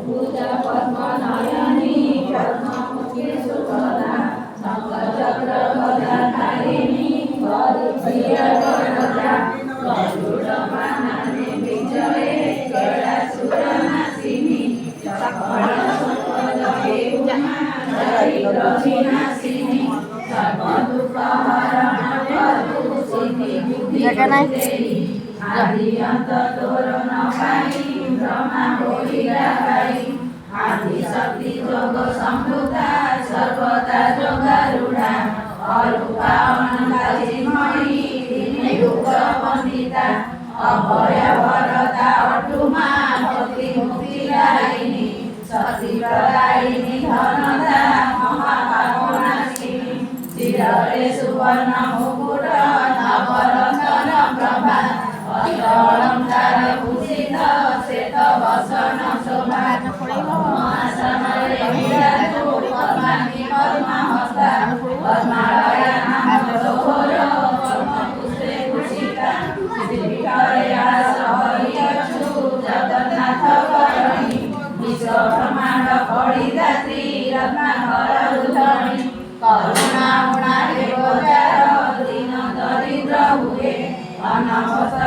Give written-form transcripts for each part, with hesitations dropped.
चतुर्भुज पद्मनयनी पद्ममुखी सुकला शंखचक्र गदाधारिणी वरुप्रिय वरदा गरुडवाहने विजये गणासुरनाशिनी सकल संपदे उमा दरिद्र विनाशिनी सर्वदुःखहरण वरदु सिद्धि बुद्धि आदि अंत तोर न पाई ब्रह्मा होइला भाई आदि शक्ति जोग संभूता सर्वदा जोगारूढ़ा अरूपा अनंता चिन्मयी दिने युग वंदिता अभय वरदा अटुमा भक्ति मुक्ति दायिनी शक्ति प्रदायिनी धनदा महापापनाशिनी शिरे सुवर्ण मुकुट नवरत्न प्रभा अलंकार भूषित श्वेत वसन शोभा महासनरे विराजो पद्मानी पद्महस्ता पद्मालया नाम सोहर पद्मपुष्पे भूषिता श्रीपीठरे आसहरियछु जगन्नाथ करणी विश्वब्रह्माण्ड फणिदात्री रत्नाकर उधरणी करुणा गुणा देवजार दीन दरिद्र हुए अनवसर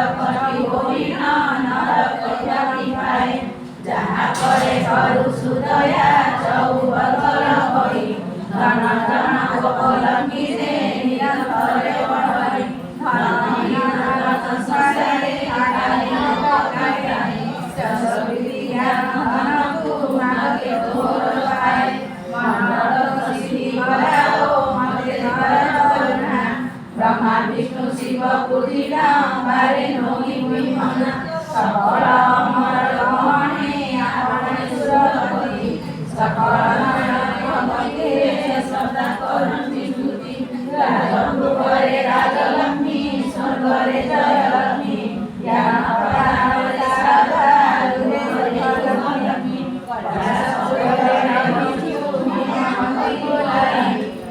होइण नरकति पाए जहाँ करे करु सुदया चौवर्गर होई धन धन गोपलंकी दे निरंतर बढ़ई धन संसारे आड़ाई पकाई विद्या धन को मागे तोर पाए मंडल सिद्धि कराओ मते करुणा ब्रह्मा विष्णु शिव पुरीरा बारे नोई विमना सकल अमर गणे आपणे सुरपति सकल नारायण सदा करन्ति स्तुति राजभुवरे राजलक्ष्मी स्वर्गरे जयलक्ष्मी ज्ञान प्रदानवति सदा लक्ष्मी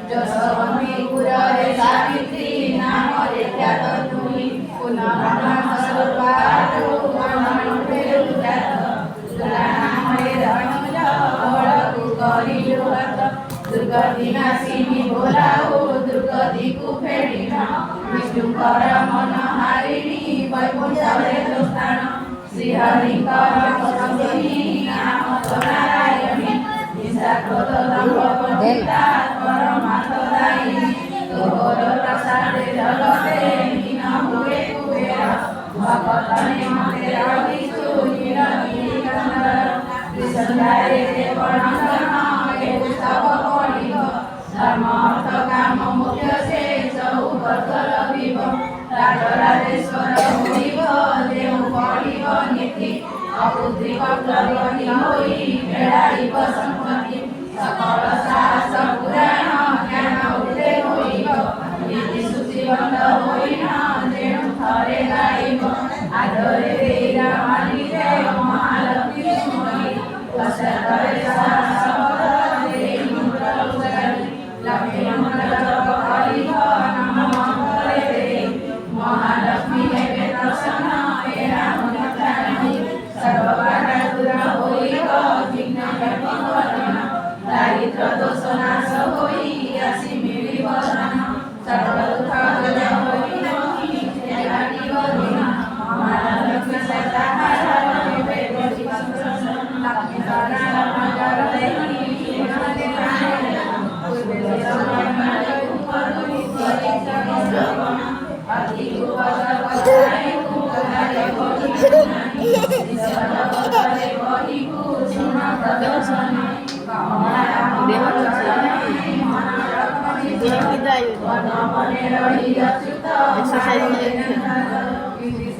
जसवन्ति पुररे सावित्री नाम रे ख्यात तुई पुनः नाम स्वरूपातो नामरूपे ख्यात तुला नाम रे धनुज बळकु करिलु हात दुर्गति नाशिनी बोलाओ दुर्गति को फेडिन विष्णुकर मनहारिणी वैकुंठरे दोस्तान श्रीहरिकर पद्मिनी नाम नारायणी निशाक्रोध दम्भ पंडिता परमार्थदायिनी तोर प्रसादे जगते हीन हुए कुबेर भगतने मते रहिछु निरंतर कृष्णारे देवनंदन हे सब पढ़िब धर्म अर्थ काम मुख्य से सब वर्गर विव राजराजेश्वर होइब देव पढ़िब नीति अपुत्रिक प्रगति होई बेड़ाइब संपत्ति सकल शास्त्र पुराण ज्ञान उदे होइब नीति सूचिबद्ध होइन तेणु थरे गाइब आदरे देरा मानिरे महालक्ष्मी मोहि पश्चातरे शब्द देहि मुद्रा उजारि लक्ष्मी मंत्र जप करिब नमः मंगले महालक्ष्मी हेबे दर्शन हे राम नित्यानंद सर्वबाधा दूर होइब विघ्न विवर्धन दारिद्र दोष नाश होई आसी मिलिब धन सर्व दुख दूर होइब जगाटिब दिन महालक्ष्मी सदाहार हेबे लक्ष्मी नारायण नगर देहि पूर्वे अति उपद्रवदाय कुकारे exercise